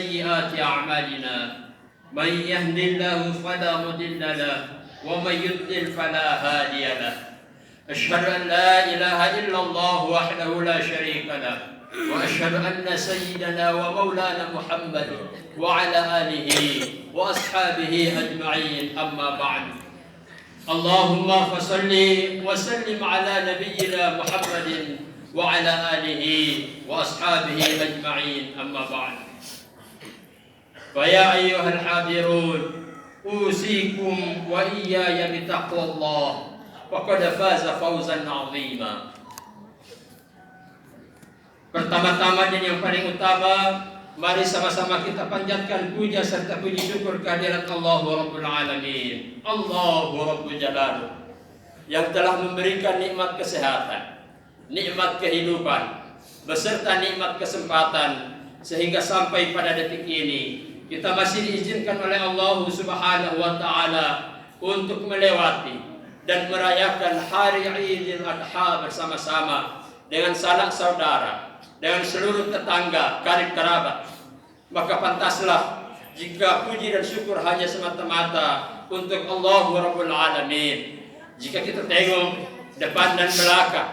سيئات أعمالنا من يهد الله فلا مضل له ومن يضلل فلا هادي له أشهد أن لا إله إلا الله وحده لا شريك له وأشهد أن سيدنا ومولانا محمد وعلى آله وأصحابه أجمعين أما بعد اللهم فصل وسلم على نبينا محمد وعلى آله وأصحابه أجمعين أما بعد فيا أيها الحاضرون أوصيكم وإياي بتقوى الله فقد فاز فوزا عظيما. Pertama-tama dan yang paling utama, mari sama-sama kita panjatkan puja serta puji syukur kehadirat Allah Rabbul Alamin, Allah Rabbul Jalal, yang telah memberikan nikmat kesehatan, nikmat kehidupan, beserta nikmat kesempatan, sehingga sampai pada detik ini kita masih diizinkan oleh Allah Subhanahu wa Ta'ala untuk melewati dan merayakan hari Idul Adha bersama-sama dengan sanak saudara, dengan seluruh tetangga, karib kerabat. Maka pantaslah jika puji dan syukur hanya semata-mata untuk Allah Rabbul Alamin. Jika kita tengok depan dan belakang,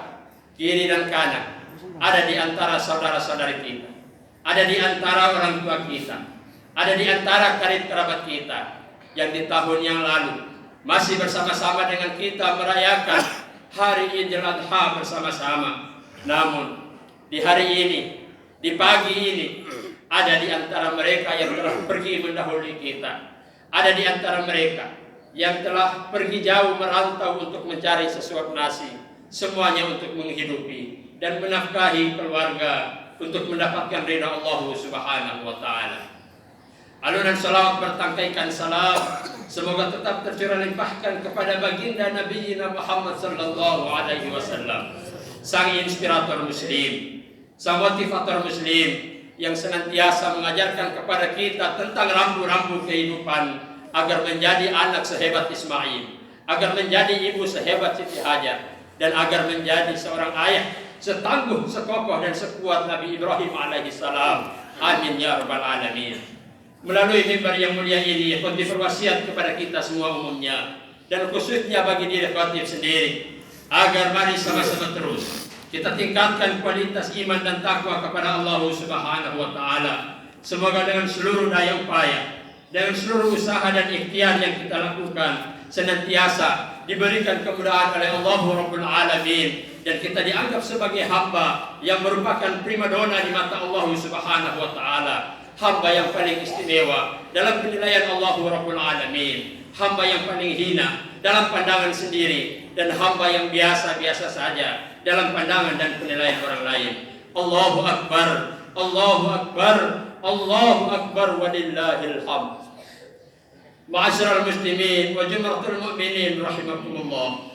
kiri dan kanan, ada di antara saudara-saudari kita, ada di antara orang tua kita, ada di antara karib kerabat kita yang di tahun yang lalu masih bersama-sama dengan kita merayakan hari Idul Adha bersama-sama. Namun di hari ini, di pagi ini, ada di antara mereka yang telah pergi mendahului kita, ada di antara mereka yang telah pergi jauh merantau untuk mencari sesuap nasi, semuanya untuk menghidupi dan menafkahi keluarga untuk mendapatkan ridha Allah Subhanahu wa Ta'ala. Alunan salawat bertangkaikan salam semoga tetap tercurah limpahkan kepada baginda Nabi Muhammad sallallahu alaihi wasallam, sang inspirator muslim, sang motivator muslim yang senantiasa mengajarkan kepada kita tentang rambu-rambu kehidupan agar menjadi anak sehebat Ismail, agar menjadi ibu sehebat Siti Hajar, dan agar menjadi seorang ayah setangguh, sekokoh dan sekuat Nabi Ibrahim alaihi salam. Amin ya rabbal alamin. Melalui mimbar yang mulia ini, khotib berwasiat kepada kita semua umumnya dan khususnya bagi diri khotib sendiri, agar mari sama-sama terus kita tingkatkan kualitas iman dan takwa kepada Allah Subhanahu wa Ta'ala. Semoga dengan seluruh daya upaya, dengan seluruh usaha dan ikhtiar yang kita lakukan, senantiasa diberikan kemudahan oleh Allah Rabbul Alamin, dan kita dianggap sebagai hamba yang merupakan primadona di mata Allah Subhanahu wa Ta'ala, hamba yang paling istimewa dalam penilaian Allah Rabbul Alamin, hamba yang paling hina dalam pandangan sendiri, dan hamba yang biasa-biasa saja dalam pandangan dan penilaian orang lain. Allahu Akbar, Allahu Akbar, Allahu Akbar, walillahil hamd. Ma'asyiral muslimin wa jumratul mu'minin rahimakumullah.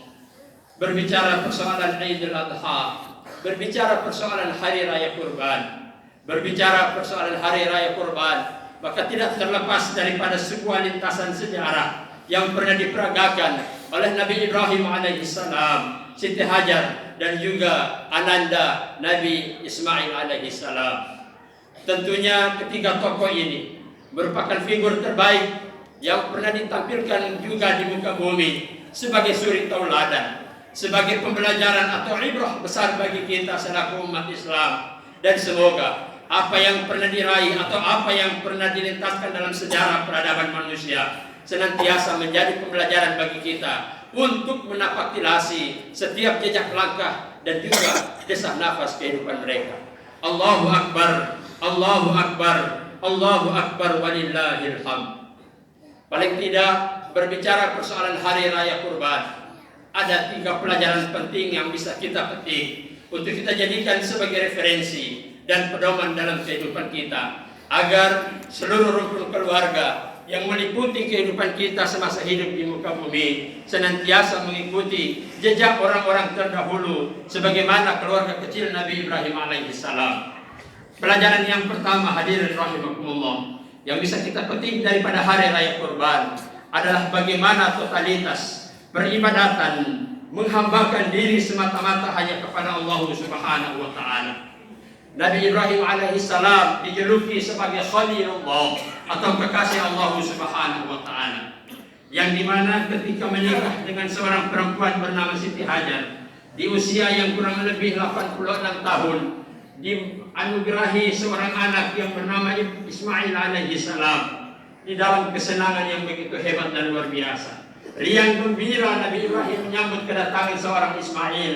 Berbicara persoalan Idul Adha, berbicara persoalan hari raya kurban, berbicara persoalan hari raya kurban, maka tidak terlepas daripada sebuah lintasan sejarah yang pernah diperagakan oleh Nabi Ibrahim alaihissalam, Siti Hajar, dan juga ananda Nabi Ismail alaihissalam. Tentunya ketiga tokoh ini merupakan figur terbaik yang pernah ditampilkan juga di muka bumi sebagai suri tauladan, sebagai pembelajaran atau ibrah besar bagi kita selaku umat Islam. Dan semoga apa yang pernah diraih atau apa yang pernah dilintaskan dalam sejarah peradaban manusia senantiasa menjadi pembelajaran bagi kita untuk menapaktilasi setiap jejak langkah dan juga desah nafas kehidupan mereka. Allahu Akbar, Allahu Akbar, Allahu Akbar, walillahil hamd. Paling tidak berbicara persoalan hari raya kurban, ada 3 pelajaran penting yang bisa kita petik untuk kita jadikan sebagai referensi dan pedoman dalam kehidupan kita, agar seluruh rukun keluarga yang meliputi kehidupan kita semasa hidup di muka bumi senantiasa mengikuti jejak orang-orang terdahulu sebagaimana keluarga kecil Nabi Ibrahim alaihissalam. Pelajaran yang pertama, hadirin rahimakumullah, yang bisa kita petik daripada hari raya kurban adalah bagaimana totalitas peribadatan menghambakan diri semata-mata hanya kepada Allah Subhanahu wa Ta'ala. Nabi Ibrahim alaihissalam dijuluki sebagai Khalilullah atau kekasih Allah Subhanahu wa taala. Yang dimana ketika menikah dengan seorang perempuan bernama Siti Hajar di usia yang kurang lebih 86 tahun, dianugerahi seorang anak yang bernama Ismail alaihissalam di dalam kesenangan yang begitu hebat dan luar biasa. Riang gembira Nabi Ibrahim menyambut kedatangan seorang Ismail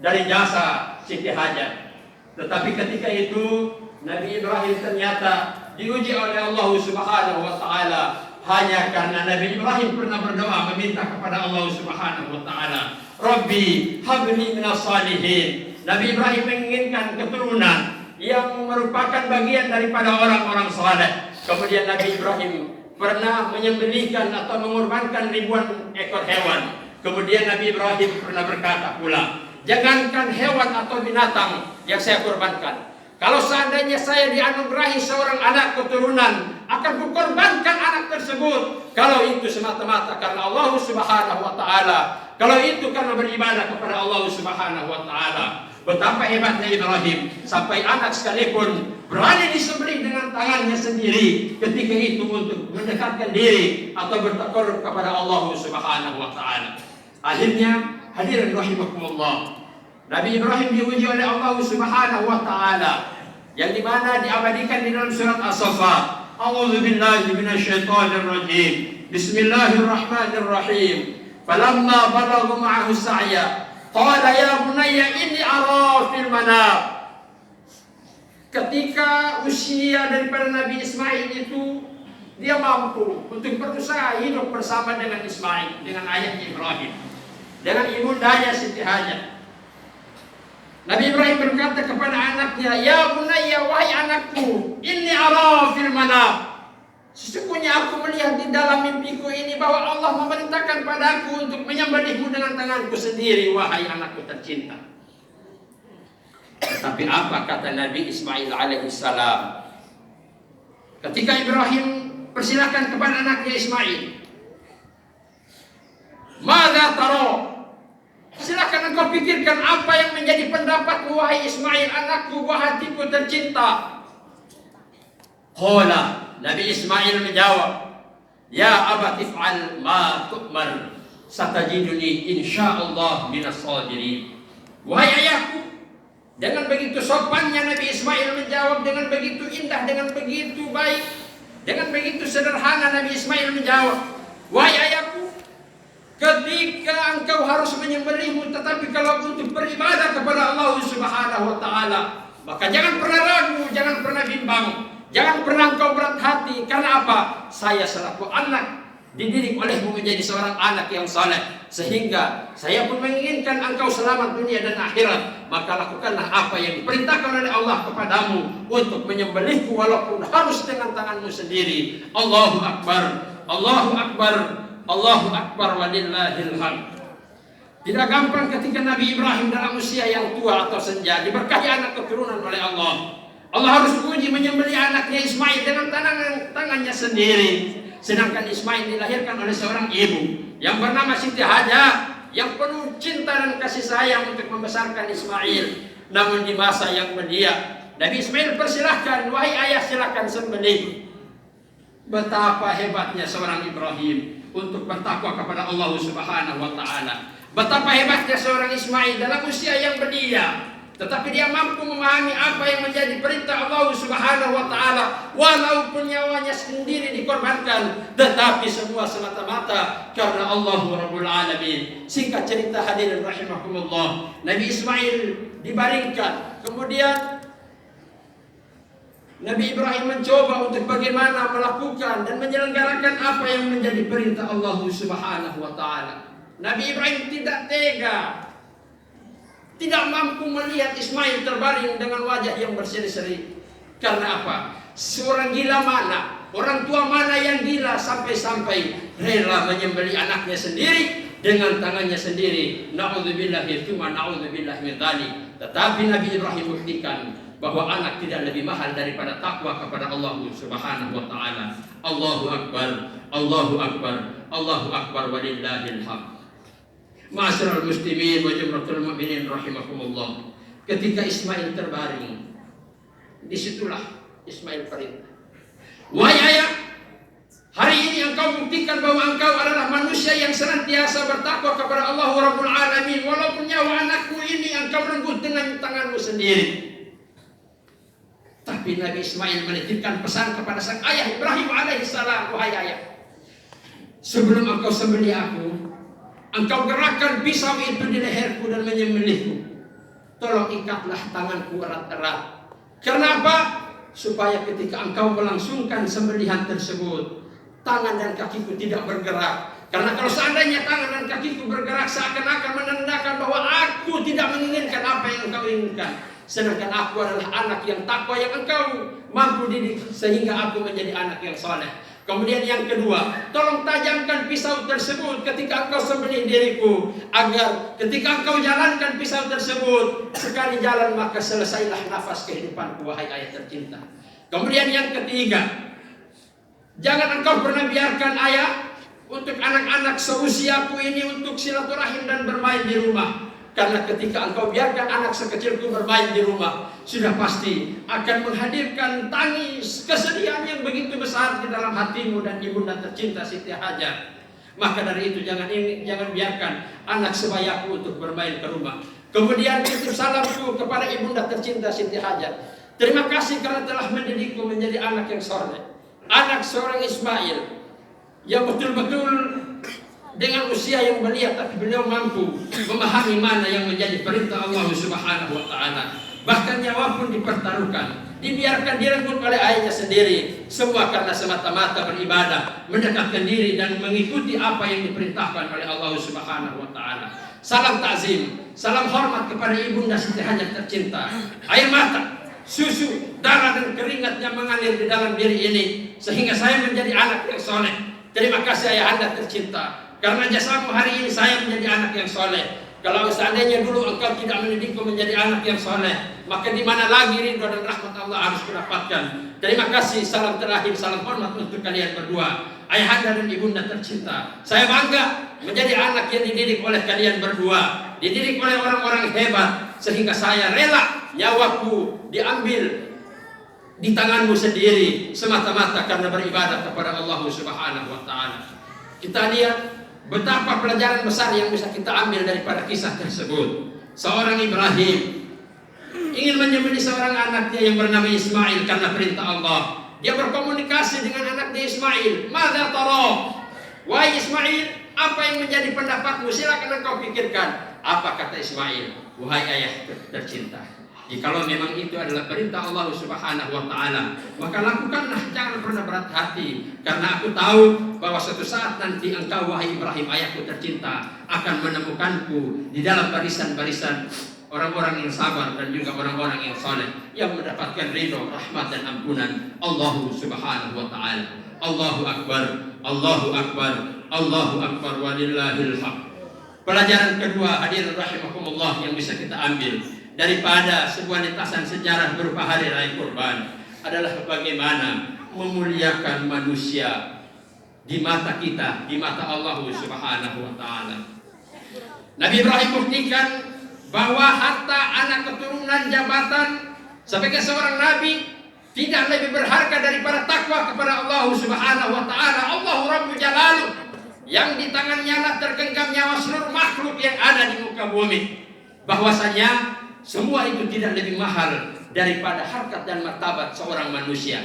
dari jasa Siti Hajar. Tetapi ketika itu Nabi Ibrahim ternyata diuji oleh Allah Subhanahu wa taala hanya karena Nabi Ibrahim pernah berdoa meminta kepada Allah Subhanahu wa taala, "Rabbi habli minas salihin." Nabi Ibrahim menginginkan keturunan yang merupakan bagian daripada orang-orang saleh. Kemudian Nabi Ibrahim pernah menyembelihkan atau mengorbankan ribuan ekor hewan. Kemudian Nabi Ibrahim pernah berkata pula, "Jangankan hewan atau binatang yang saya korbankan, kalau seandainya saya dianugerahi seorang anak keturunan, akan kukorbankan anak tersebut. Kalau itu semata-mata karena Allah Subhanahu wa taala, kalau itu karena beribadah kepada Allah Subhanahu wa taala." Betapa hebatnya Ibrahim, sampai anak sekalipun berani disembelih dengan tangannya sendiri ketika itu untuk mendekatkan diri atau bertakwa kepada Allah Subhanahu wa taala. Akhirnya, hadirin rahimakumullah, Nabi Ibrahim diuji oleh Allah Subhanahu wa taala yang dimana diabadikan di dalam surat As-Saffat. A'udzu billahi minasyaitonir rajim. Bismillahirrahmanirrahim. Falamma balagha ma'ahu sa'ya qala ya bunayya inni ara fil manam. Ketika usia daripada Nabi Ismail itu, dia mampu untuk berusaha hidup bersama dengan Ismail, dengan ayahnya Ibrahim, dengan ibundanya Siti Hajar. Nabi Ibrahim berkata kepada anaknya, "Ya bunayya, wahai anakku, inni ara fil manam." Sesungguhnya aku melihat di dalam mimpiku ini bahwa Allah memerintahkan padaku untuk menyembelihmu dengan tanganku sendiri, wahai anakku tercinta. Tapi apa kata Nabi Ismail alaihissalam? Ketika Ibrahim persilahkan kepada anaknya Ismail, "Madza taro?" Silakan engkau pikirkan apa yang menjadi pendapatmu, wahai Ismail, anakku, buah hatiku tercinta. Qala, Nabi Ismail menjawab, "Ya abati fa'al ma tu'mar, satajiduni insyaallah minas sabirin." Wahai ayahku, dengan begitu sopannya Nabi Ismail menjawab, dengan begitu indah, dengan begitu baik, dengan begitu sederhana Nabi Ismail menjawab, "Wahai ayahku, ketika engkau harus menyembelihmu, tetapi kalau untuk beribadah kepada Allah Subhanahu wa taala, maka jangan pernah ragu, jangan pernah bimbang, jangan pernah engkau berat hati. Karena apa? Saya selaku anak dididik olehmu menjadi seorang anak yang saleh, sehingga saya pun menginginkan engkau selamat dunia dan akhirat. Maka lakukanlah apa yang diperintahkan oleh Allah kepadamu untuk menyembelihku walaupun harus dengan tanganmu sendiri." Allahu Akbar, Allahu Akbar, Allahu Akbar walillahil hamd. Tidak gampang ketika Nabi Ibrahim dalam usia yang tua atau senja diberkahi anak keturunan oleh Allah. Allah harus uji menyembelih anaknya Ismail dengan tangannya sendiri. Sedangkan Ismail dilahirkan oleh seorang ibu yang bernama Siti Hajar, yang penuh cinta dan kasih sayang untuk membesarkan Ismail. Namun di masa yang belia, Nabi Ismail persilahkan, "Wahai ayah, silakan sembelih." Betapa hebatnya seorang Ibrahim untuk bertakwa kepada Allah Subhanahu wa taala. Betapa hebatnya seorang Ismail dalam usia yang belia, tetapi dia mampu memahami apa yang menjadi perintah Allah Subhanahu wa taala, walaupun nyawanya sendiri dikorbankan, tetapi semua semata-mata karena Allah Rabbul Alamin. Singkat cerita hadirin rahimakumullah, Nabi Ismail dibaringkan, kemudian Nabi Ibrahim mencoba untuk bagaimana melakukan dan menyelenggarakan apa yang menjadi perintah Allah Subhanahu wa taala. Nabi Ibrahim tidak tega, tidak mampu melihat Ismail terbaring dengan wajah yang berseri-seri. Karena apa? Seorang gila mana, orang tua mana yang gila sampai-sampai rela menyembelih anaknya sendiri dengan tangannya sendiri. Na'udzubillahi tsumma na'udzubillahi min dzalik. Tetapi Nabi Ibrahim buktikan bahwa anak tidak lebih mahal daripada takwa kepada Allah Subhanahu wa taala. Allahu Akbar, Allahu Akbar, Allahu Akbar walillahil hamd. Ma'asyiral muslimin wa jumratul mu'minin rahimakumullah. Ketika Ismail terbaring, Disitulah Ismail perintah. Wahai ayah, hari ini engkau buktikan bahwa engkau adalah manusia yang senantiasa bertakwa kepada Allah Rabbul Alamin. Walaupun nyawa anakku ini engkau renggut dengan tanganmu sendiri. Tapi Nabi Ismail menitipkan pesan kepada sang ayah Ibrahim alaihissalam. Wahai ayah, sebelum engkau sembelih aku, engkau gerakkan pisau itu di leherku dan menyembelihku. Tolong ikatlah tanganku erat-erat. Kenapa? Supaya ketika engkau melangsungkan sembelihan tersebut, tangan dan kakiku tidak bergerak. Karena kalau seandainya tangan dan kakiku bergerak, seakan-akan menandakan bahwa aku tidak menginginkan apa yang engkau inginkan. Sedangkan aku adalah anak yang takwa yang engkau mampu didik sehingga aku menjadi anak yang saleh. Kemudian yang kedua, tolong tajamkan pisau tersebut ketika engkau sembelih diriku, agar ketika engkau jalankan pisau tersebut, sekali jalan maka selesailah nafas kehidupanku, wahai ayah tercinta. Kemudian yang ketiga, jangan engkau pernah biarkan ayah untuk anak-anak seusiaku ini untuk silaturahim dan bermain di rumah. Karena ketika engkau biarkan anak sekecilku bermain di rumah, sudah pasti akan menghadirkan tangis kesedihan yang begitu besar di dalam hatimu dan ibunda tercinta Siti Hajar. Maka dari itu jangan biarkan anak sebayaku untuk bermain ke rumah. Kemudian titip salamku kepada ibunda tercinta Siti Hajar. Terima kasih karena telah mendidikku menjadi anak yang soleh, anak seorang Ismail yang betul-betul dengan usia yang belia, tapi beliau mampu memahami mana yang menjadi perintah Allah Subhanahu wa taala. Bahkan nyawa pun dipertaruhkan, dibiarkan direnggut oleh ayahnya sendiri, semua karena semata-mata beribadah, mendekatkan diri dan mengikuti apa yang diperintahkan oleh Allah Subhanahu wa taala. Salam takzim, salam hormat kepada ibunda Siti Hajar tercinta. Air mata, susu, darah dan keringat yang mengalir di dalam diri ini sehingga saya menjadi anak yang soleh. Terima kasih ayahanda tercinta. Karena jasamu hari ini saya menjadi anak yang soleh. Kalau seandainya dulu engkau tidak mendidikku menjadi anak yang soleh, maka di mana lagi ridho dan rahmat Allah harus kudapatkan. Terima kasih, salam terakhir, salam hormat untuk kalian berdua, ayahanda dan ibunda tercinta. Saya bangga menjadi anak yang dididik oleh kalian berdua, dididik oleh orang-orang hebat, sehingga saya rela nyawaku diambil di tanganmu sendiri semata-mata karena beribadah kepada Allah Subhanahu wa taala. Kita lihat betapa pelajaran besar yang bisa kita ambil daripada kisah tersebut. Seorang Ibrahim ingin menyembelih seorang anaknya yang bernama Ismail karena perintah Allah. Dia berkomunikasi dengan anaknya Ismail. Madza tara? Wahai Ismail, apa yang menjadi pendapatmu? Silakan engkau pikirkan. Apa kata Ismail? Wahai ayah tercinta, jikalau memang itu adalah perintah Allah Subhanahu wa taala, maka lakukanlah, jangan pernah berat hati, karena aku tahu bahwa suatu saat nanti engkau wahai Ibrahim ayahku tercinta akan menemukanku di dalam barisan-barisan orang-orang yang sabar dan juga orang-orang yang saleh yang mendapatkan ridho, rahmat dan ampunan Allah Subhanahu wa taala. Allahu akbar, Allahu akbar, Allahu akbar walillahil haq. Pelajaran kedua hadirin rahimakumullah yang bisa kita ambil daripada sebuah lintasan sejarah berupa hari raya Kurban adalah bagaimana memuliakan manusia di mata kita, di mata Allah Subhanahu wa taala. Nabi Ibrahim buktikan bahwa harta, anak keturunan, jabatan sebagai seorang nabi tidak lebih berharga daripada takwa kepada Allah Subhanahu wa taala. Allahu Rabbul Jalaluh, yang di tangannya lah tergenggam nyawa seluruh makhluk yang ada di muka bumi. Bahwasanya semua itu tidak lebih mahal daripada harkat dan martabat seorang manusia.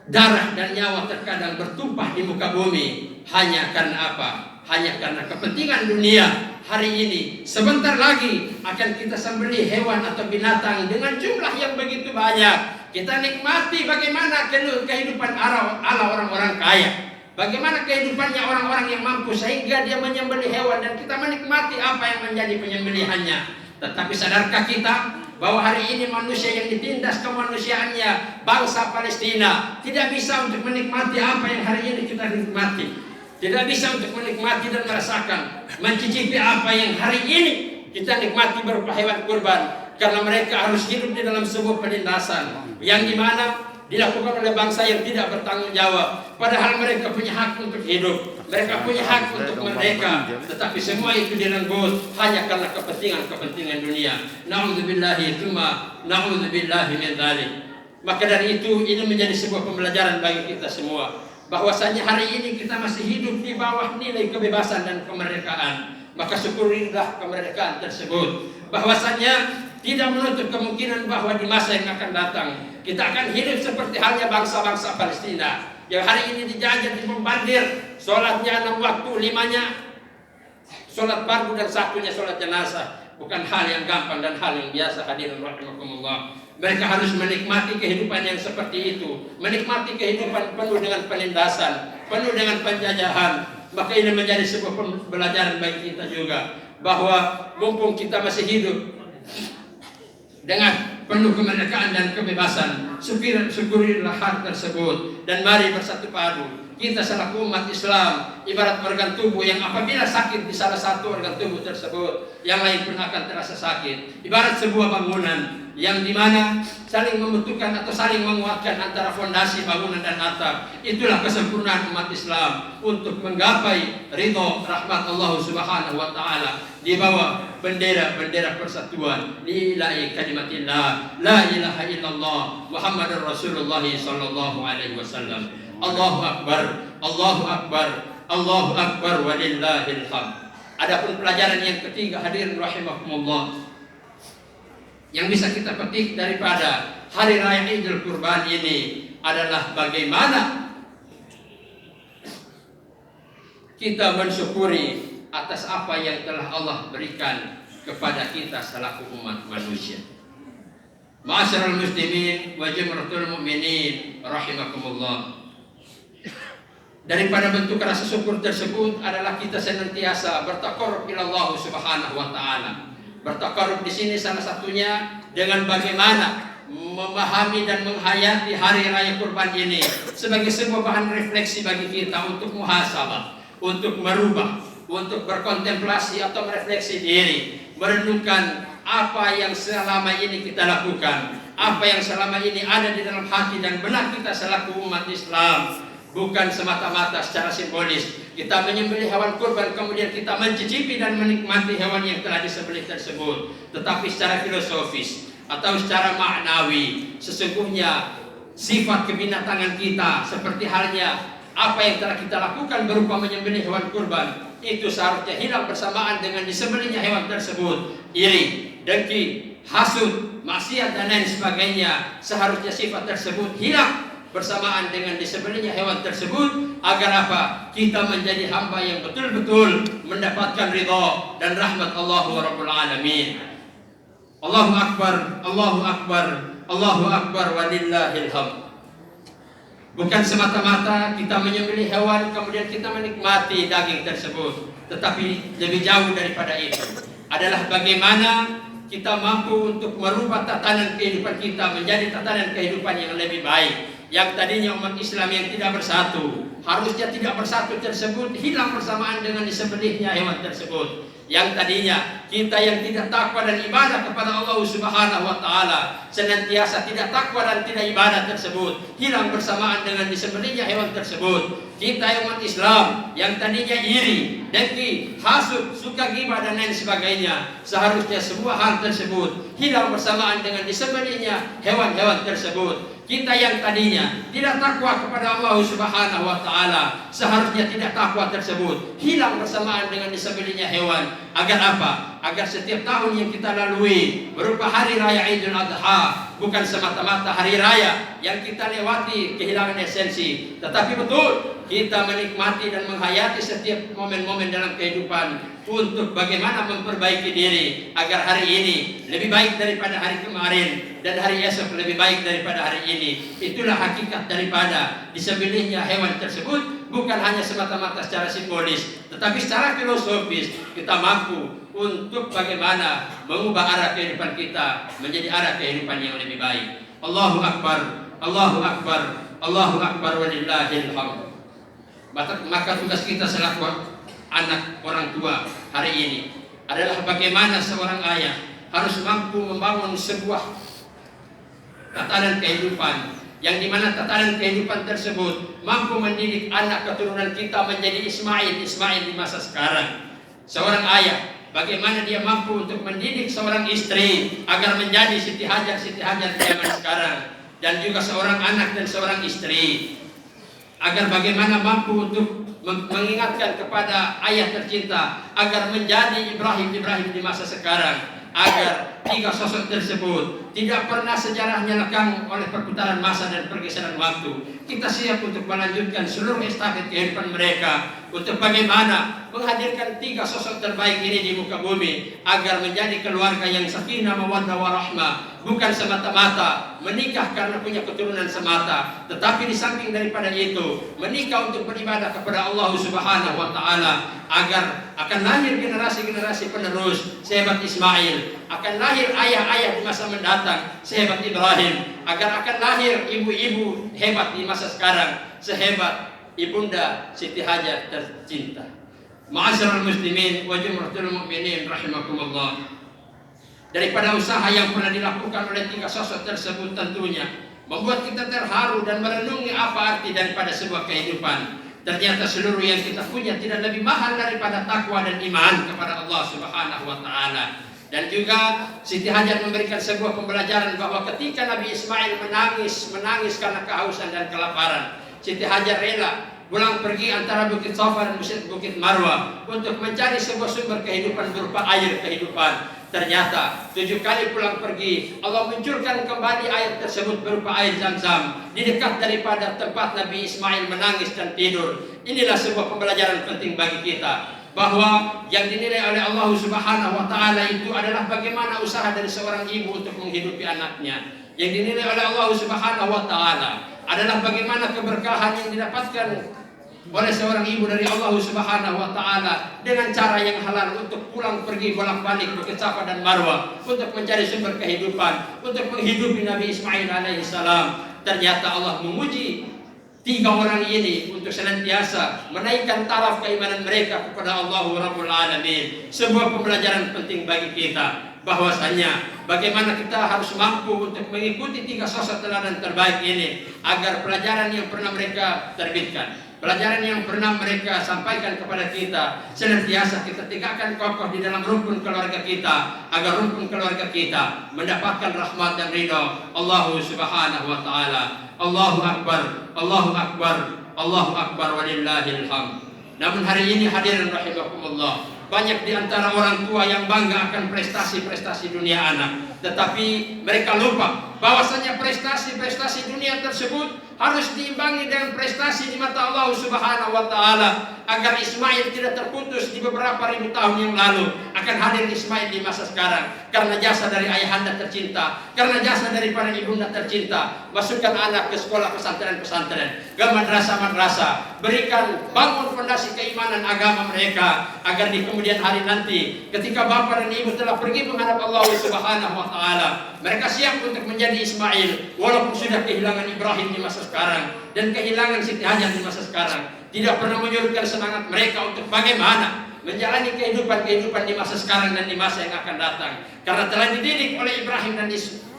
Darah dan nyawa terkadang bertumpah di muka bumi hanya karena apa? Hanya karena kepentingan dunia. Hari ini sebentar lagi akan kita sembelih hewan atau binatang dengan jumlah yang begitu banyak. Kita nikmati bagaimana kehidupan ala orang-orang kaya, bagaimana kehidupannya orang-orang yang mampu sehingga dia menyembelih hewan dan kita menikmati apa yang menjadi penyembelihannya. Tetapi sadarkah kita bahwa hari ini manusia yang ditindas kemanusiaannya, bangsa Palestina, tidak bisa untuk menikmati apa yang hari ini kita nikmati. Tidak bisa untuk menikmati dan merasakan, mencicipi apa yang hari ini kita nikmati berupa hewan kurban. Karena mereka harus hidup di dalam sebuah penindasan yang dimana dilakukan oleh bangsa yang tidak bertanggung jawab. Padahal mereka punya hak untuk hidup, mereka punya hak untuk merdeka, tetapi semua itu direnggut hanya karena kepentingan dunia. Na'udzubillahi tsumma na'udzubillahi min dzalik. Maka dari itu ini menjadi sebuah pembelajaran bagi kita semua, bahwasanya hari ini kita masih hidup di bawah nilai kebebasan dan kemerdekaan. Maka syukurilah kemerdekaan tersebut, bahwasanya tidak menutup kemungkinan bahwa di masa yang akan datang kita akan hidup seperti halnya bangsa-bangsa Palestina yang hari ini dijajah, dibombardir, sholatnya 6 waktu, 5-nya sholat fardu dan 1-nya sholat jenazah. Bukan hal yang gampang dan hal yang biasa, hadirin rahimakumullah. Mereka harus menikmati kehidupan yang seperti itu, menikmati kehidupan penuh dengan penindasan, penuh dengan penjajahan. Maka ini menjadi sebuah pembelajaran bagi kita juga, bahwa mumpung kita masih hidup dengan penuh kemerdekaan dan kebebasan, syukurilah hal tersebut, dan mari bersatu padu. Kita selaku umat Islam ibarat organ tubuh yang apabila sakit di salah satu organ tubuh tersebut, yang lain pun akan terasa sakit. Ibarat sebuah bangunan yang dimana saling membutuhkan atau saling menguatkan antara fondasi bangunan dan atap. Itulah kesempurnaan umat Islam untuk menggapai ridho rahmat Allah Subhanahu wa taala di bawah bendera persatuan. Lillahi kalimatillah, la ilaha illallah, Muhammadur Rasulullah sallallahu alaihi wasallam. Allahu akbar, Allahu akbar, Allahu akbar, walillahil hamd. Adapun pelajaran yang ketiga, hadirin rahimakumullah, yang bisa kita petik daripada hari raya Idul Kurban ini adalah bagaimana kita mensyukuri atas apa yang telah Allah berikan kepada kita selaku umat manusia. Ma'asyiral muslimin wa jamratul mu'minin rahimakumullah. Daripada bentuk rasa syukur tersebut adalah kita senantiasa bertaqarrub ila Allah Subhanahu wa taala. Bertaqarrub di sini salah satunya dengan bagaimana memahami dan menghayati hari raya Kurban ini sebagai sebuah bahan refleksi bagi kita untuk muhasabah, untuk merubah, untuk berkontemplasi atau merefleksi diri, merenungkan apa yang selama ini kita lakukan, apa yang selama ini ada di dalam hati dan benak kita selaku umat Islam. Bukan semata-mata secara simbolis kita menyembelih hewan kurban kemudian kita mencicipi dan menikmati hewan yang telah disembelih tersebut, tetapi secara filosofis atau secara maknawi sesungguhnya sifat kebinatangan kita seperti halnya apa yang telah kita lakukan berupa menyembelih hewan kurban itu seharusnya hilang bersamaan dengan disembelihnya hewan tersebut. Iri, dengki, hasud, maksiat dan lain sebagainya seharusnya sifat tersebut hilang bersamaan dengan disembelihnya hewan tersebut, agar apa? Kita menjadi hamba yang betul-betul mendapatkan ridha dan rahmat Allah Rabbul Alamin. Allahu Akbar, Allahu Akbar, Allahu Akbar, walillahil hamd. Bukan semata-mata kita menyembelih hewan kemudian kita menikmati daging tersebut, tetapi lebih jauh daripada itu adalah bagaimana kita mampu untuk merubah tatanan kehidupan kita menjadi tatanan kehidupan yang lebih baik. Yang tadinya umat Islam yang tidak bersatu, harusnya tidak bersatu tersebut hilang bersamaan dengan disembelihnya hewan tersebut. Yang tadinya kita yang tidak takwa dan ibadah kepada Allah Subhanahu wa taala, senantiasa tidak takwa dan tidak ibadah tersebut hilang bersamaan dengan disembelihnya hewan tersebut. Kita yang umat Islam yang tadinya iri, dengki, hasud, suka ghibah dan lain sebagainya, seharusnya semua hal tersebut hilang bersamaan dengan disembelihnya hewan-hewan tersebut. Kita yang tadinya tidak takwa kepada Allah Subhanahu wa taala, seharusnya tidak takwa tersebut hilang bersamaan dengan disembelihnya hewan. Agar apa? Agar setiap tahun yang kita lalui berupa hari raya Idul Adha bukan semata-mata hari raya yang kita lewati kehilangan esensi, tetapi betul kita menikmati dan menghayati setiap momen-momen dalam kehidupan untuk bagaimana memperbaiki diri agar hari ini lebih baik daripada hari kemarin dan hari esok lebih baik daripada hari ini. Itulah hakikat daripada disembelihnya hewan tersebut, bukan hanya semata-mata secara simbolis, tetapi secara filosofis kita mampu untuk bagaimana mengubah arah kehidupan kita menjadi arah kehidupan yang lebih baik. Allahu Akbar, Allahu Akbar, Allahu Akbar, walillahil hamd. Maka tugas kita selaku anak orang tua hari ini adalah bagaimana seorang ayah harus mampu membangun sebuah tatanan kehidupan yang dimana tatanan kehidupan tersebut mampu mendidik anak keturunan kita menjadi Ismail di masa sekarang. Seorang ayah, bagaimana dia mampu untuk mendidik seorang istri agar menjadi Siti Hajar zaman sekarang, dan juga seorang anak dan seorang istri agar bagaimana mampu untuk mengingatkan kepada ayah tercinta agar menjadi Ibrahim di masa sekarang, agar tiga sosok tersebut tidak pernah sejarahnya lekang oleh perputaran masa dan pergeseran waktu. Kita siap untuk melanjutkan seluruh estafet kehidupan mereka untuk bagaimana menghadirkan tiga sosok terbaik ini di muka bumi agar menjadi keluarga yang sakinah mawaddah warahmah, bukan semata-mata menikah karena punya keturunan semata, tetapi di samping daripada itu menikah untuk beribadah kepada Allah Subhanahu wa taala, agar akan lahir generasi-generasi penerus sehebat Ismail, akan lahir ayah-ayah di masa mendatang sehebat Ibrahim, agar akan lahir ibu-ibu hebat di masa sekarang sehebat Ibunda Siti Hajar tercinta. Ma'asyiral muslimin wa jumlatul mu'minin rahimakumullah. Daripada usaha yang pernah dilakukan oleh tiga sosok tersebut tentunya membuat kita terharu dan merenungi apa arti daripada sebuah kehidupan. Ternyata seluruh yang kita punya tidak lebih mahal daripada takwa dan iman kepada Allah Subhanahu wa taala. Dan juga Siti Hajar memberikan sebuah pembelajaran bahwa ketika Nabi Ismail menangis karena kehausan dan kelaparan, Siti Hajar rela pulang pergi antara Bukit Safa dan Bukit Marwah untuk mencari sebuah sumber kehidupan berupa air kehidupan. Ternyata 7 kali pulang pergi Allah munculkan kembali air tersebut berupa air Zam-Zam di dekat daripada tempat Nabi Ismail menangis dan tidur. Inilah sebuah pembelajaran penting bagi kita, bahwa yang dinilai oleh Allah Subhanahu wa taala itu adalah bagaimana usaha dari seorang ibu untuk menghidupi anaknya. Yang dinilai oleh Allah Subhanahu wa taala adalah bagaimana keberkahan yang didapatkan oleh seorang ibu dari Allah Subhanahu wa taala dengan cara yang halal untuk pulang pergi bolak-balik Bukit Safa dan Marwah untuk mencari sumber kehidupan, untuk menghidupi Nabi Ismail alaihi salam. Ternyata Allah memuji tiga orang ini untuk senantiasa menaikkan taraf keimanan mereka kepada Allah Rabbul Alamin. Sebuah pembelajaran penting bagi kita, bahwasanya bagaimana kita harus mampu untuk mengikuti tiga sosok teladan terbaik ini agar pelajaran yang pernah mereka terbitkan, pelajaran yang pernah mereka sampaikan kepada kita, senantiasa kita tegakkan kokoh di dalam rukun keluarga kita, agar rukun keluarga kita mendapatkan rahmat dan ridha Allah Subhanahu wa taala. Allahu Akbar, Allahu Akbar, Allahu Akbar walillahil hamd. Namun hari ini hadirin rahimakumullah, banyak di antara orang tua yang bangga akan prestasi-prestasi dunia anak, tetapi mereka lupa bahwasanya prestasi-prestasi dunia tersebut harus diimbangi dengan prestasi di mata Allah Subhanahu wa taala, agar Ismail tidak terputus di beberapa ribu tahun yang lalu. Akan hadir Ismail di masa sekarang karena jasa dari ayahanda tercinta, karena jasa daripada ibunda tercinta. Masukkan anak ke sekolah pesantren-pesantren, ke madrasah-madrasah, berikan bangun fondasi keimanan agama mereka, agar di kemudian hari nanti ketika bapak dan ibu telah pergi menghadap Allah Subhanahu wa taala, mereka siap untuk menjadi Ismail walaupun sudah kehilangan Ibrahim di masa sekarang dan kehilangan Siti Hajar di masa sekarang. Tidak pernah menyurutkan semangat mereka untuk bagaimana menjalani kehidupan di masa sekarang dan di masa yang akan datang, karena telah dididik oleh Ibrahim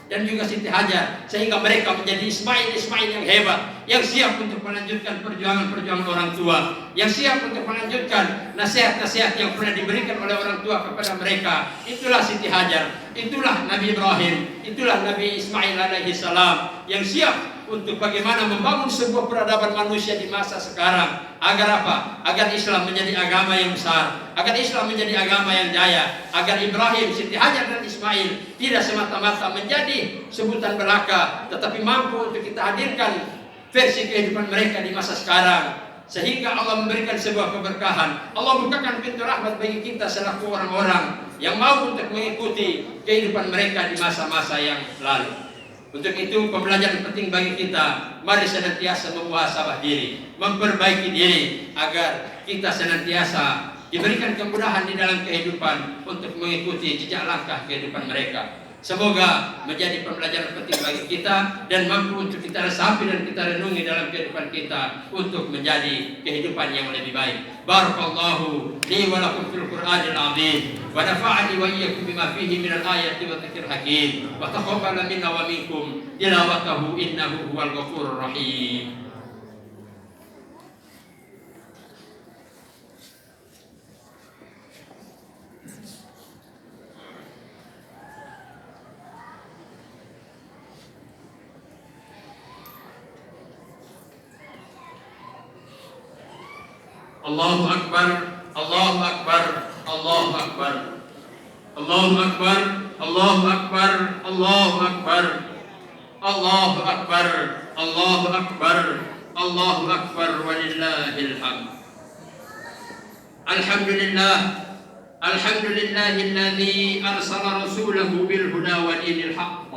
dan juga Siti Hajar, sehingga mereka menjadi Ismail yang hebat, yang siap untuk melanjutkan perjuangan orang tua, yang siap untuk melanjutkan nasihat-nasihat yang pernah diberikan oleh orang tua kepada mereka. Itulah Siti Hajar, itulah Nabi Ibrahim, itulah Nabi Ismail alaihi salam, yang siap untuk bagaimana membangun sebuah peradaban manusia di masa sekarang. Agar apa? Agar Islam menjadi agama yang besar, agar Islam menjadi agama yang jaya, agar Ibrahim, Siti Hajar dan Ismail tidak semata-mata menjadi sebutan belaka, tetapi mampu untuk kita hadirkan versi kehidupan mereka di masa sekarang, sehingga Allah memberikan sebuah keberkahan. Allah bukakan pintu rahmat bagi kita selaku orang-orang yang mau untuk mengikuti kehidupan mereka di masa-masa yang lalu. Untuk itu pembelajaran penting bagi kita, mari senantiasa memuhasabah diri, memperbaiki diri, agar kita senantiasa diberikan kemudahan di dalam kehidupan untuk mengikuti jejak langkah kehidupan mereka. Semoga menjadi pembelajaran penting bagi kita dan mampu untuk kita resapi dan kita renungi dalam kehidupan kita untuk menjadi kehidupan yang lebih baik. Barakallahu li wa lakum fil Qur'anil azim wa nafa'ani wa iyyakum bima fihi minal ayati wa dzikril hakim wa taqabbala minna wa minkum tilawatahu innahu huwal ghafurur rahim. Allahu Akbar, Allahu Akbar, Allahu Akbar, Allahu Akbar, Allahu Akbar, Allahu Akbar, Allahu Akbar, Allahu Akbar, Allahu Akbar, walillahil hamd. Alhamdulillah, alhamdulillahilladzi arsala rasulahu bil huda wa dinil haqq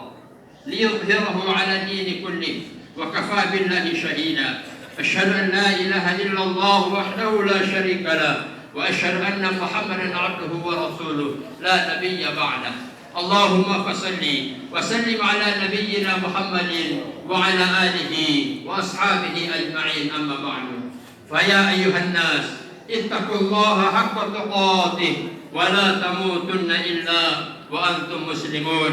liyudhhirahu ala dini kulli wa kafa billahi shahida. أشهد أن لا إله إلا الله وحده لا شريك له وأشهد أن محمدا عبده ورسوله لا نبي بعده. اللهم فصل وسلم على نبينا محمد وعلى آله وأصحابه أجمعين. أما بعد فيا أيها الناس اتقوا الله حق تقاته ولا تموتن إلا وأنتم مسلمون.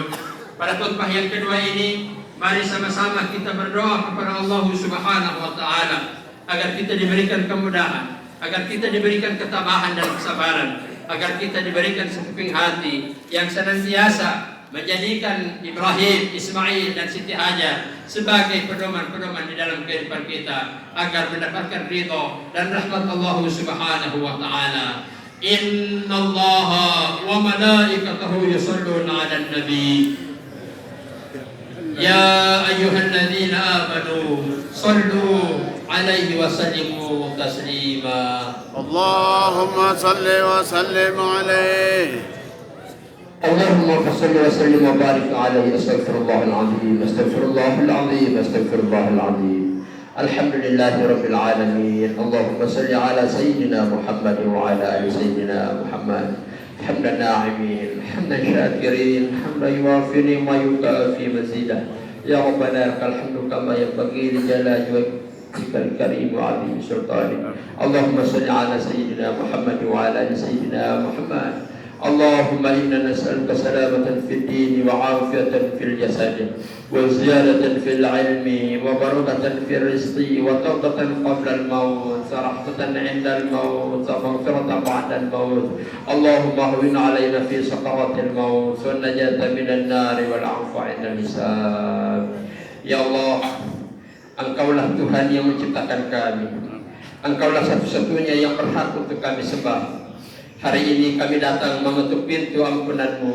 Pada khutbah yang kedua ini, mari sama-sama kita berdoa kepada Allah Subhanahu wa taala agar kita diberikan kemudahan, agar kita diberikan ketabahan dan kesabaran, agar kita diberikan sekeping hati yang senantiasa menjadikan Ibrahim, Ismail dan Siti Hajar sebagai pedoman-pedoman di dalam kehidupan kita agar mendapatkan ridha dan rahmat Allah Subhanahu wa taala. Innallaha wa malaikatahu yusholluna 'alan nabi. Ya ayyuhalladzina amanu sallu alaihi wa sallimu taslima. Allahumma salli wa sallim alaihi. Allahumma salli wa sallim wa barik alaihi. Astaghfirullahal azim, astaghfirullahal azim, astaghfirullahal azim. Alhamdulillahi rabbil alamin. Allahumma salli ala sayyidina Muhammad wa ala ali sayyidina Muhammad. حمدا ناعمين حمدا شاكرين حمدا يوافي ما يكافي مزيدا. يا ربنا لك الحمد كما ينبغي لجلال وجهك الكريم وعظيم سلطانك. اللهم صل على سيدنا محمد وعلى ال سيدنا محمد. اللهم إنا نسألك سلامة في الدين وعافية في الجسد وزيادة في العلم وبركة في الرزق وتوبة قبل الموت ورحمة عند الموت ومغفرة بعد الموت. اللهم اهون علينا في سكرات الموت والنجاة من النار والعفو عند الحساب. Ya Allah, Engkaulah Tuhan yang menciptakan kami. Engkaulah satu-satunya yang berhak untuk kami sembah. Hari ini kami datang mengetuk pintu ampunan-Mu.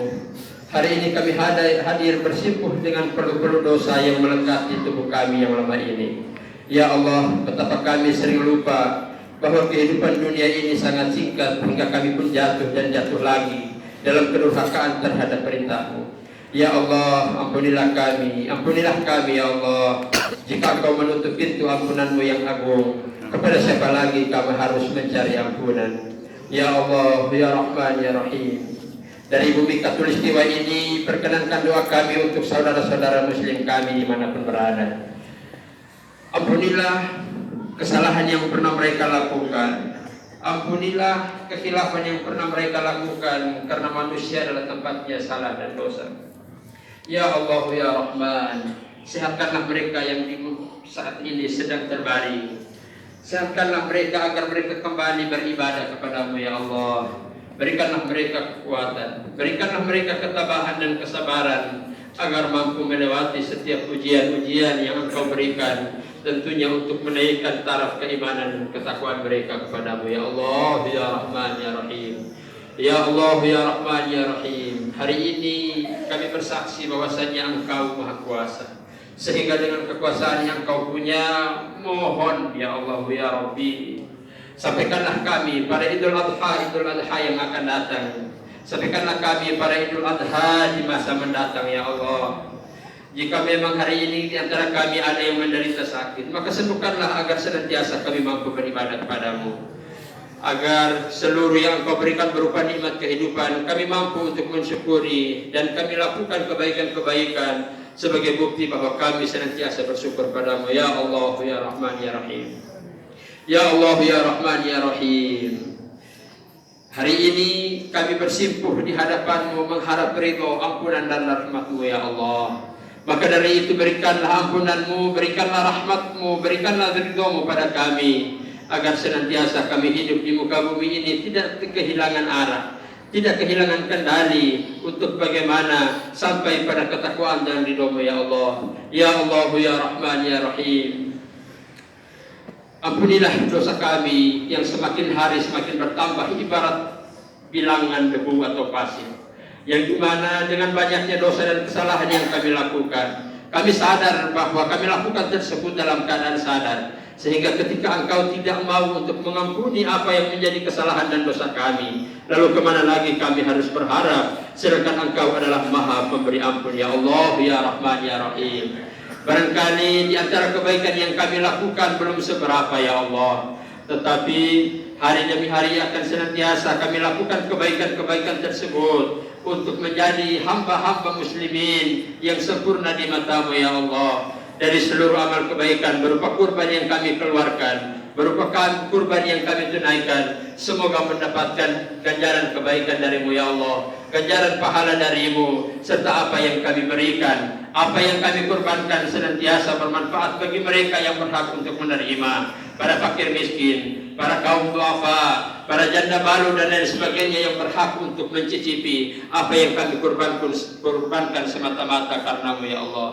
Hari ini kami hadir bersimpuh dengan peluh-peluh dosa yang melekat di tubuh kami yang lemah ini. Ya Allah, betapa kami sering lupa bahwa kehidupan dunia ini sangat singkat hingga kami pun jatuh dan jatuh lagi dalam kedurhakaan terhadap perintah-Mu. Ya Allah, ampunilah kami ya Allah. Jika Engkau menutup pintu ampunan-Mu yang agung, kepada siapa lagi kami harus mencari ampunan? Ya Allah, Ya Rahman, Ya Rahim. Dari bumi Katulistiwa ini, perkenankan doa kami untuk saudara-saudara muslim kami dimanapun berada. Ampunilah kesalahan yang pernah mereka lakukan. Ampunilah kekhilafan yang pernah mereka lakukan, karena manusia adalah tempatnya salah dan dosa. Ya Allah, Ya Rahman, sehatkanlah mereka yang saat ini sedang terbaring. Sehatkanlah mereka agar mereka kembali beribadah kepada-Mu ya Allah. Berikanlah mereka kekuatan, berikanlah mereka ketabahan dan kesabaran agar mampu melewati setiap ujian-ujian yang Engkau berikan, tentunya untuk menaikkan taraf keimanan dan ketakwaan mereka kepada-Mu ya Allah, Ya Rahman, Ya Rahim. Ya Allah, Ya Rahman, Ya Rahim. Hari ini kami bersaksi bahwasanya Engkau Maha Kuasa, sehingga dengan kekuasaan yang Kau punya, mohon ya Allah, Ya Rabbi, sampaikanlah kami pada Idul Adha yang akan datang. Sampaikanlah kami pada Idul Adha di masa mendatang ya Allah. Jika memang hari ini di antara kami ada yang menderita sakit, maka sembuhkanlah agar senantiasa kami mampu beribadah kepada-Mu. agar seluruh yang Engkau berikan berupa nikmat kehidupan kami mampu untuk mensyukuri dan kami lakukan kebaikan-kebaikan sebagai bukti bahwa kami senantiasa bersyukur padamu. Ya Allah ya Rahman ya Rahim. Ya Allah ya Rahman ya Rahim. Hari ini kami bersimpuh di hadapan-Mu mengharap ridho, ampunan dan rahmat-Mu ya Allah. Maka dari itu berikanlah ampunan-Mu, berikanlah rahmat-Mu, berikanlah ridho-Mu pada kami, agar senantiasa kami hidup di muka bumi ini tidak kehilangan arah, tidak kehilangan kendali untuk bagaimana sampai pada ketakwaan dan ridho-Mu ya Allah. Ya Allah ya Rahman ya Rahim. Ampunilah dosa kami yang semakin hari semakin bertambah ibarat bilangan debu atau pasir, yang dimana dengan banyaknya dosa dan kesalahan yang kami lakukan, kami sadar bahwa kami lakukan tersebut dalam keadaan sadar, sehingga ketika Engkau tidak mau untuk mengampuni apa yang menjadi kesalahan dan dosa kami, lalu kemana lagi kami harus berharap, sedangkan Engkau adalah Maha Pemberi Ampun. Ya Allah ya Rahman ya Rahim. Barangkali di antara kebaikan yang kami lakukan belum seberapa ya Allah, tetapi hari demi hari akan senantiasa kami lakukan kebaikan-kebaikan tersebut untuk menjadi hamba-hamba muslimin yang sempurna di mata-Mu ya Allah. Dari seluruh amal kebaikan berupa kurban yang kami keluarkan, berupa kurban yang kami tunaikan, semoga mendapatkan ganjaran kebaikan dari-Mu ya Allah, ganjaran pahala dari-Mu, serta apa yang kami berikan, apa yang kami kurbankan senantiasa bermanfaat bagi mereka yang berhak untuk menerima, para fakir miskin, para kaum duafa, para janda baru dan lain sebagainya yang berhak untuk mencicipi apa yang kami kurbankan semata-mata karena-Mu ya Allah.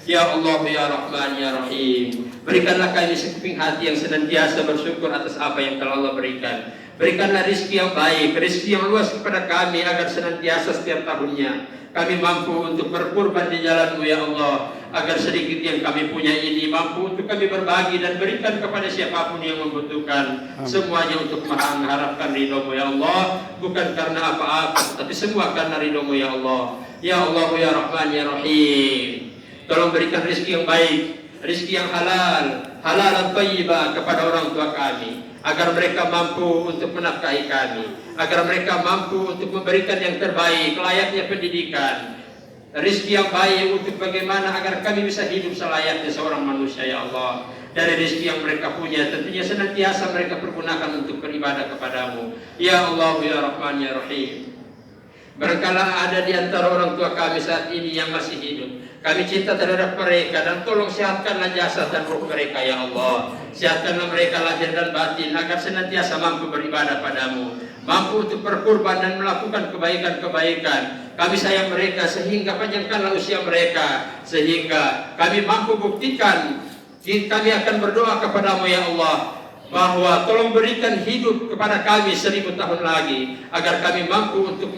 Ya Allah ya Rahman ya Rahim. Berikanlah kami sekeping hati yang senantiasa bersyukur atas apa yang telah Allah berikan. Berikanlah rezeki yang baik, rezeki yang luas kepada kami, agar senantiasa setiap tahunnya kami mampu untuk berkurban di jalan-Mu ya Allah, agar sedikit yang kami punya ini mampu untuk kami berbagi dan berikan kepada siapapun yang membutuhkan. Semuanya untuk mengharapkan ridho-Mu ya Allah, bukan karena apa-apa, tapi semua karena ridho-Mu ya Allah. Ya Allah ya Rahman ya Rahim. Tolong berikan rezeki yang baik, rezeki yang halal, halal dan thayyibah kepada orang tua kami, agar mereka mampu untuk menafkahi kami, agar mereka mampu untuk memberikan yang terbaik, layaknya pendidikan, rezeki yang baik untuk bagaimana agar kami bisa hidup selayaknya seorang manusia ya Allah. Dari rezeki yang mereka punya tentunya senantiasa mereka pergunakan untuk beribadah kepada-Mu. Ya Allah ya Rahman ya Rahim. Barangkala ada di antara orang tua kami saat ini yang masih hidup, kami cinta terhadap mereka, dan tolong sehatkanlah jasad dan ruh mereka ya Allah. Sehatkanlah mereka lahir dan batin, agar senantiasa mampu beribadah pada-Mu, mampu untuk berkurban dan melakukan kebaikan-kebaikan. Kami sayang mereka, sehingga panjangkanlah usia mereka, sehingga kami mampu buktikan kami akan berdoa kepada-Mu ya Allah, bahwa tolong berikan hidup kepada kami 1000 tahun lagi, agar kami mampu untuk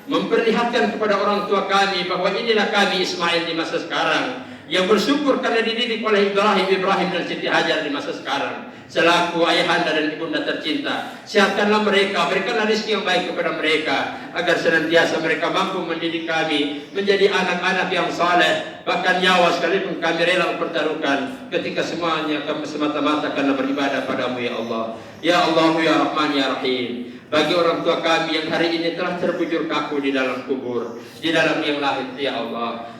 memperlihatkan kepada orang tua kami bahwa inilah kami Ismail di masa sekarang, yang bersyukur karena dididik oleh Ibrahim dan Siti Hajar di masa sekarang, selaku ayahanda dan ibunda tercinta. Sehatkanlah mereka, berikanlah rezeki yang baik kepada mereka, agar senantiasa mereka mampu mendidik kami menjadi anak-anak yang saleh, bahkan nyawa sekalipun kami rela mempertaruhkan ketika semuanya kami semata-mata karena beribadah pada-Mu ya Allah. Ya Allah ya Rahman ya Rahim. Bagi orang tua kami yang hari ini telah terbujur kaku di dalam kubur, di dalam yang lahir ya Allah,